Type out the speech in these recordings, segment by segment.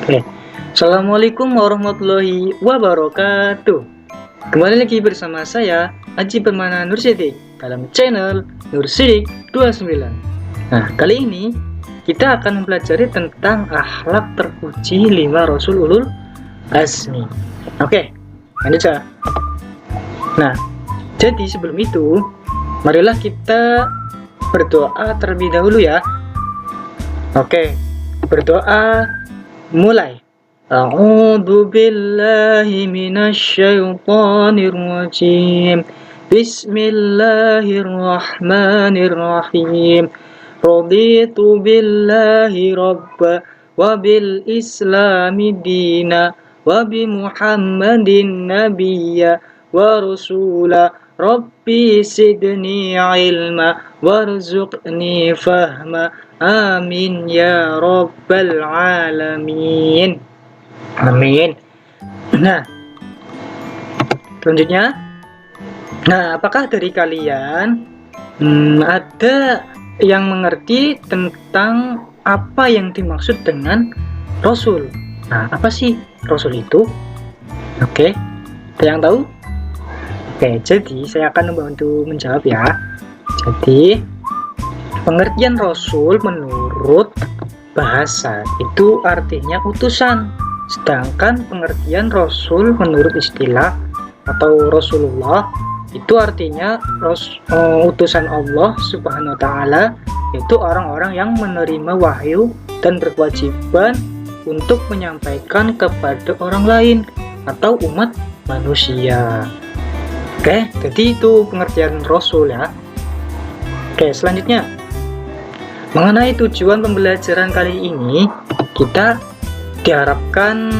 Oke, Assalamualaikum warahmatullahi wabarakatuh. Kembali lagi bersama saya Aji Permana Nur Sidik dalam channel Nur Sidik 29. Nah, kali ini kita akan mempelajari tentang akhlak terpuji 5 Rasul Ulul Azmi. Oke, lanjut ya. Nah, jadi sebelum itu marilah kita berdoa terlebih dahulu ya. Oke, berdoa mulai. A'udzu billahi minasyaitonir rajim. Bismillahirrahmanirrahim. Raditu billahi rabba wa bil islami dina wa bi Muhammadin nabiyya wa rasula. Rabbi sidni ilma warzuqni fahma. Amin ya rabbal alamin. Amin. Nah, selanjutnya, apakah dari kalian ada yang mengerti tentang apa yang dimaksud dengan Rasul? Nah, apa sih Rasul itu? Oke, ada yang tahu? Oke, jadi saya akan membantu menjawab ya. Jadi pengertian Rasul menurut bahasa itu artinya utusan, sedangkan pengertian Rasul menurut istilah atau Rasulullah itu artinya utusan Allah Subhanahu wa Ta'ala, yaitu orang-orang yang menerima wahyu dan berkewajiban untuk menyampaikan kepada orang lain atau umat manusia. Oke, jadi itu pengertian Rasul ya. Oke, selanjutnya mengenai tujuan pembelajaran kali ini, kita diharapkan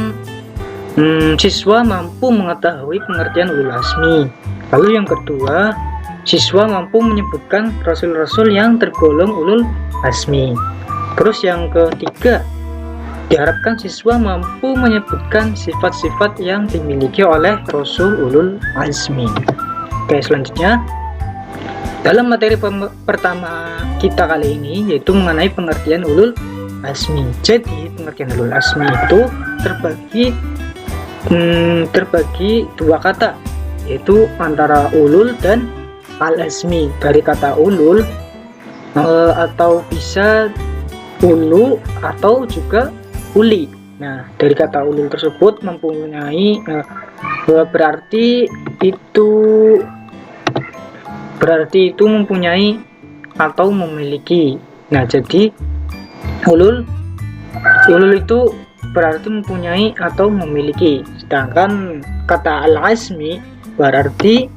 siswa mampu mengetahui pengertian ulul azmi. Lalu yang kedua, siswa mampu menyebutkan rasul-rasul yang tergolong ulul azmi. Terus yang ketiga, diharapkan siswa mampu menyebutkan sifat-sifat yang dimiliki oleh rasul ulul azmi. Oke, selanjutnya dalam materi pertama kita kali ini, yaitu mengenai pengertian ulul azmi. Jadi pengertian ulul azmi itu terbagi dua kata, yaitu antara ulul dan al-azmi. Dari kata ulul atau bisa ulu atau juga uli. Nah, dari kata ulul tersebut mempunyai berarti itu mempunyai atau memiliki. Nah, jadi ulul itu berarti mempunyai atau memiliki, sedangkan kata al-azmi berarti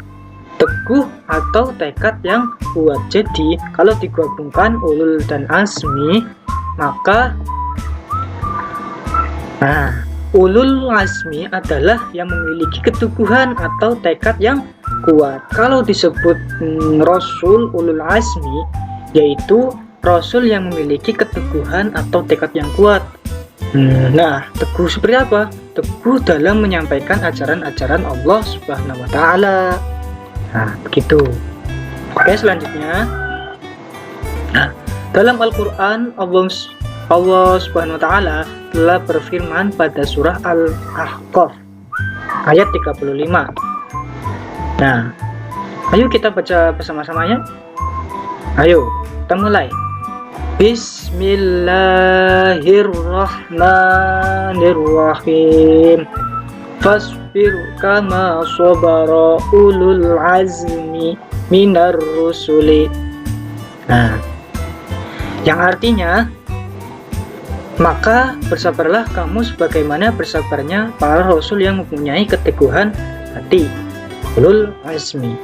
teguh atau tekad yang kuat. Jadi kalau digabungkan ulul dan azmi, maka ulul azmi adalah yang memiliki keteguhan atau tekad yang kuat. Kalau disebut Rasul ulul azmi, yaitu Rasul yang memiliki keteguhan atau tekad yang kuat. Nah, teguh seperti apa? Teguh dalam menyampaikan ajaran-ajaran Allah Subhanahu wa Ta'ala. Nah, begitu. Oke, selanjutnya. Nah, dalam Al-Quran Allah Subhanahu wa Ta'ala telah berfirman pada surah Al-Ahqaf ayat 35. Nah, ayo kita baca bersama-samanya. Ayo, kita mulai. Bismillahirrahmanirrahim. Fasbir kama sabara ulul azmi minar rusuli. Nah, yang artinya, maka bersabarlah kamu sebagaimana bersabarnya para rasul yang mempunyai keteguhan hati, ulul azmi.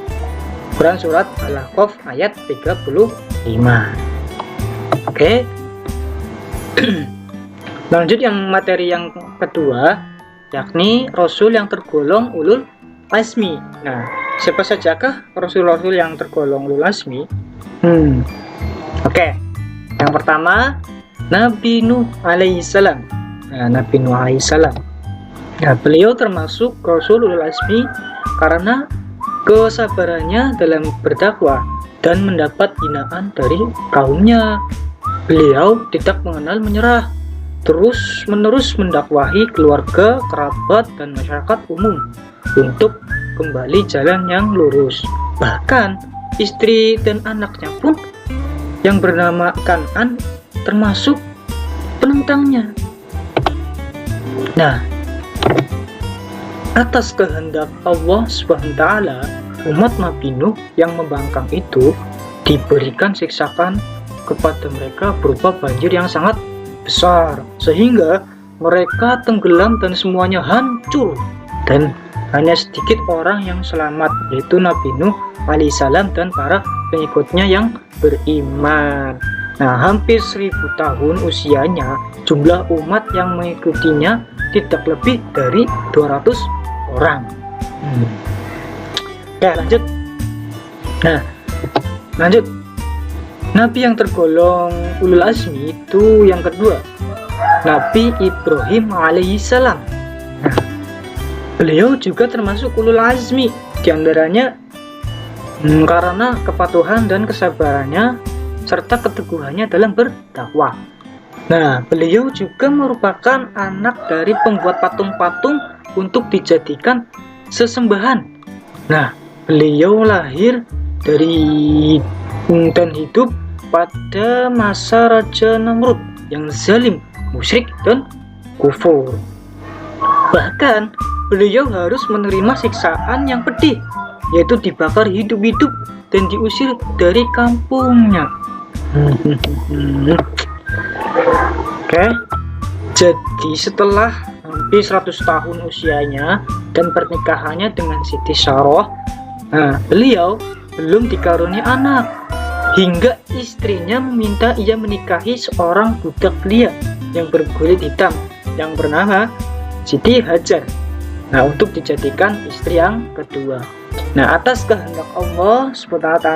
Quran surat Al-Ahqaf ayat 35. Oke. Lanjut yang materi yang kedua, yakni rasul yang tergolong ulul azmi. Nah, siapa sajakah rasul-rasul yang tergolong ulul azmi? Oke. Yang pertama, Nabi Nuh alaihissalam. Nabi Nuh alaihissalam. Nah, beliau termasuk rasul ulul azmi karena kesabarannya dalam berdakwah dan mendapat hinaan dari kaumnya. Beliau tidak mengenal menyerah terus-menerus mendakwahi keluarga, kerabat, dan masyarakat umum untuk kembali jalan yang lurus. Bahkan istri dan anaknya pun yang bernama Kan'an termasuk penentangnya. Nah, atas kehendak Allah SWT, umat Nabi Nuh yang membangkang itu diberikan siksaan kepada mereka berupa banjir yang sangat besar, sehingga mereka tenggelam dan semuanya hancur, dan hanya sedikit orang yang selamat, yaitu Nabi Nuh alaihissalam dan para pengikutnya yang beriman. Nah, hampir 1000 tahun usianya, jumlah umat yang mengikutinya tidak lebih dari 200 orang. Oke, lanjut. Nah, lanjut. Nabi yang tergolong ulul azmi itu yang kedua, Nabi Ibrahim alaihissalam. Nah, beliau juga termasuk ulul azmi, diantaranya karena kepatuhan dan kesabarannya serta keteguhannya dalam berdakwah. Nah, beliau juga merupakan anak dari pembuat patung-patung untuk dijadikan sesembahan. Nah, beliau lahir dari dan hidup pada masa Raja Namrud yang zalim, musyrik, dan kufur. Bahkan beliau harus menerima siksaan yang pedih, yaitu dibakar hidup-hidup dan diusir dari kampungnya. Oke, jadi setelah hampir 100 tahun usianya dan pernikahannya dengan Siti Saroh, beliau belum dikaruniai anak, hingga istrinya meminta ia menikahi seorang budak belia yang berkulit hitam yang bernama Siti Hajar, untuk dijadikan istri yang kedua. Nah, atas kehendak Allah SWT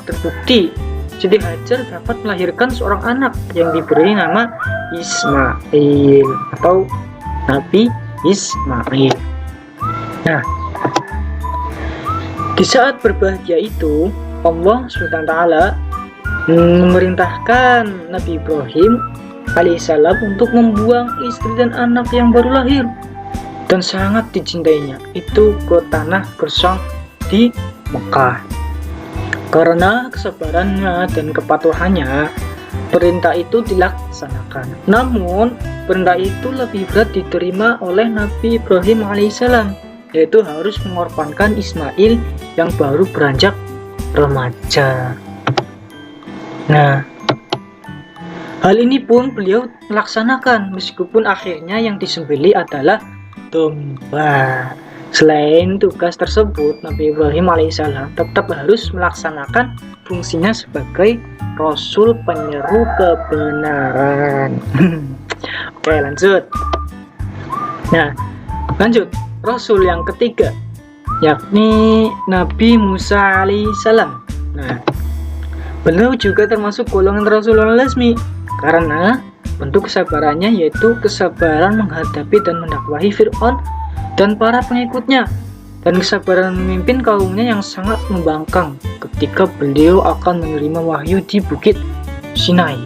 terbukti Siti Hajar dapat melahirkan seorang anak yang diberi nama Ismail atau Nabi Ismail. Nah, di saat berbahagia itu, Allah SWT memerintahkan Nabi Ibrahim alaihissalam untuk membuang istri dan anak yang baru lahir dan sangat dicintainya itu ke tanah gersang di Mekah. Karena kesabarannya dan kepatuhannya, perintah itu dilaksanakan. Namun, perintah itu lebih berat diterima oleh Nabi Ibrahim alaihissalam, yaitu harus mengorbankan Ismail yang baru beranjak remaja. Nah, hal ini pun beliau melaksanakan meskipun akhirnya yang disembelih adalah domba. Selain tugas tersebut, Nabi Ibrahim alaihissalam tetap harus melaksanakan fungsinya sebagai Rasul penyeru kebenaran. Oke, lanjut. Nah, lanjut. Rasul yang ketiga, yakni Nabi Musa alaihissalam. Nah, beliau juga termasuk golongan Rasul al-Azmi karena bentuk kesabarannya yaitu kesabaran menghadapi dan mendakwahi Fir'aun dan para pengikutnya, dan kesabaran memimpin kaumnya yang sangat membangkang ketika beliau akan menerima wahyu di Bukit Sinai.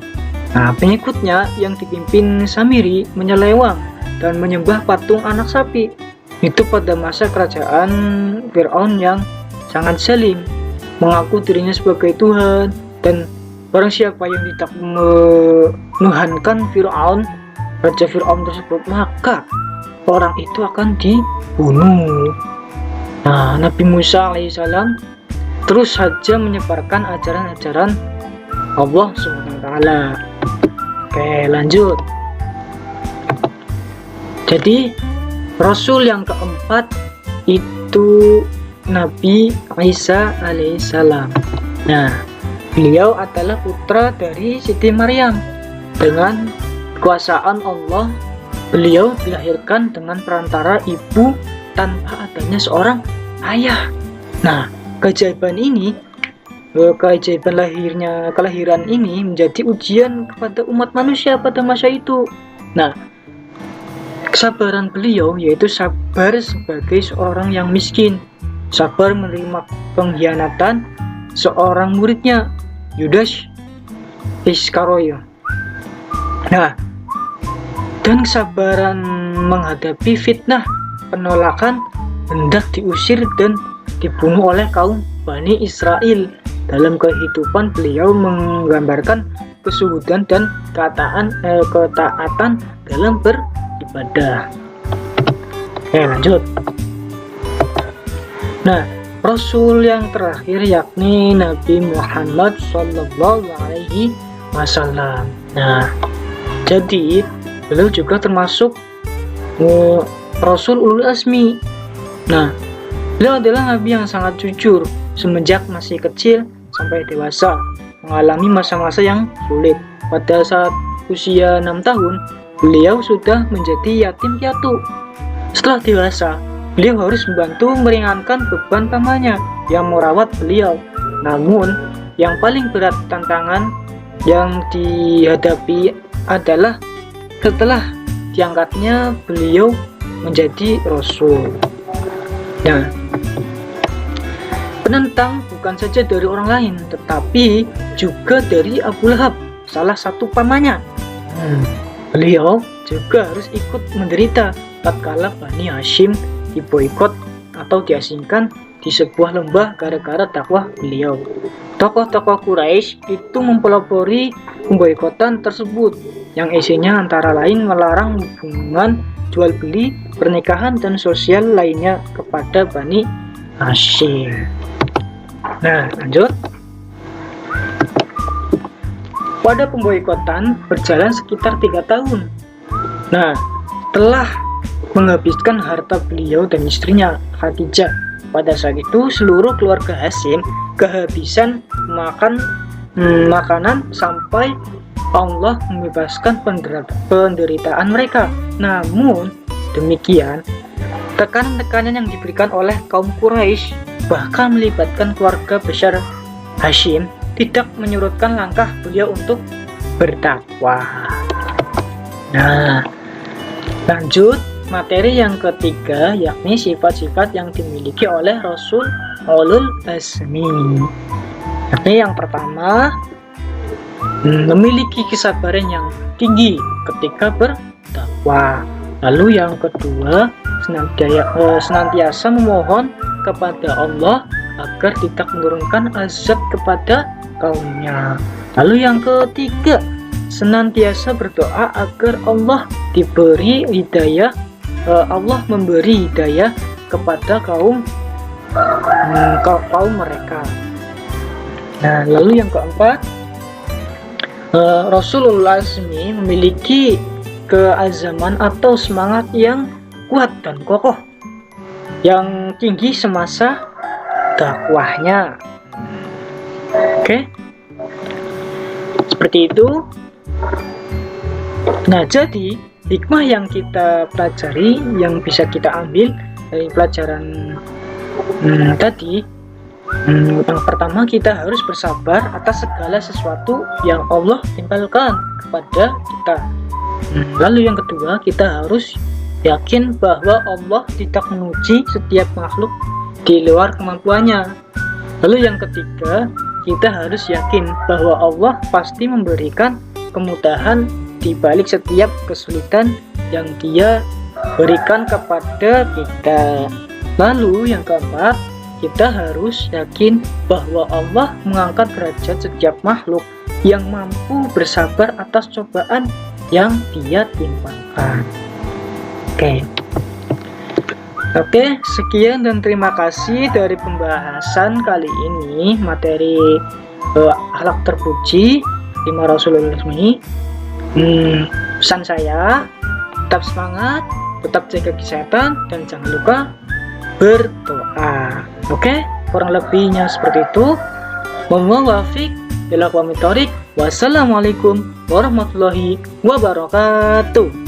Nah, pengikutnya yang dipimpin Samiri menyeleweng dan menyembah patung anak sapi itu pada masa kerajaan Fir'aun yang sangat zalim, mengaku dirinya sebagai Tuhan, dan barang siapa yang tidak menuhankan Fir'aun, Raja Fir'aun tersebut, maka orang itu akan dibunuh. Nah, Nabi Musa alaihissalam terus saja menyebarkan ajaran-ajaran Allah SWT. Oke, lanjut. Jadi Rasul yang keempat itu Nabi Isa alaihissalam. Nah, beliau adalah putra dari Siti Maryam. Dengan kekuasaan Allah, beliau dilahirkan dengan perantara ibu tanpa adanya seorang ayah. Nah, keajaiban kelahiran ini menjadi ujian kepada umat manusia pada masa itu. Nah, kesabaran beliau yaitu sabar sebagai seorang yang miskin, sabar menerima pengkhianatan seorang muridnya, Yudas Iskariot. Nah, dan kesabaran menghadapi fitnah, penolakan, hendak diusir dan dibunuh oleh kaum Bani Israel. Dalam kehidupan beliau menggambarkan kesubudan dan ketaatan dalam beribadah. Oke, lanjut. Nah, Rasul yang terakhir yakni Nabi Muhammad Sallallahu Alaihi Wasallam. Nah, jadi beliau juga termasuk Rasul Ulul Azmi. Nah, beliau adalah Nabi yang sangat jujur semenjak masih kecil sampai dewasa, mengalami masa-masa yang sulit. Pada saat usia 6 tahun, beliau sudah menjadi yatim piatu. Setelah dewasa, beliau harus membantu meringankan beban pamannya yang merawat beliau. Namun, yang paling berat tantangan yang dihadapi adalah setelah diangkatnya beliau menjadi Rasul. Nah, penentang bukan saja dari orang lain, tetapi juga dari Abu Lahab, salah satu pamannya. Beliau juga harus ikut menderita tatkala Bani Hashim diboikot atau diasingkan di sebuah lembah gara-gara dakwah beliau. Tokoh-tokoh Quraisy itu mempelopori pemboikotan tersebut yang isinya antara lain melarang hubungan jual beli, pernikahan, dan sosial lainnya kepada Bani Hashim. Nah, lanjut. Pada pemboikotan berjalan sekitar 3 tahun. Nah, setelah menghabiskan harta beliau dan istrinya Khadijah, pada saat itu seluruh keluarga Hashim kehabisan makanan sampai Allah membebaskan penderitaan mereka. Namun demikian, tekanan-tekanan yang diberikan oleh kaum Quraisy, bahkan melibatkan keluarga besar Hashim, tidak menyurutkan langkah beliau untuk berdakwah. Nah, lanjut materi yang ketiga, yakni sifat-sifat yang dimiliki oleh Rasul Ulul Azmi. Yakni yang pertama, memiliki kesabaran yang tinggi ketika berdakwah. Lalu yang kedua, senantiasa memohon kepada Allah agar tidak menurunkan azab kepada kaumnya. Lalu yang ketiga, senantiasa berdoa agar Allah memberi hidayah kepada kaum mereka. Nah, lalu yang keempat, Rasulullah SAW memiliki keazaman atau semangat yang kuat dan kokoh yang tinggi semasa dakwahnya. Oke, seperti itu. Nah, jadi hikmah yang kita pelajari, yang bisa kita ambil dari pelajaran tadi, yang pertama, kita harus bersabar atas segala sesuatu yang Allah timpakan kepada kita. Lalu yang kedua, kita harus yakin bahwa Allah tidak menguji setiap makhluk di luar kemampuannya. Lalu yang ketiga, kita harus yakin bahwa Allah pasti memberikan kemudahan di balik setiap kesulitan yang Dia berikan kepada kita. Lalu yang keempat, kita harus yakin bahwa Allah mengangkat derajat setiap makhluk yang mampu bersabar atas cobaan yang Dia timpakan. Oke, sekian dan terima kasih dari pembahasan kali ini, materi akhlak terpuji 5 Rasulullah ini. Pesan saya, tetap semangat, tetap jaga kesehatan, dan jangan lupa berdoa. Oke, kurang lebihnya seperti itu. Wassalamualaikum warahmatullahi wabarakatuh.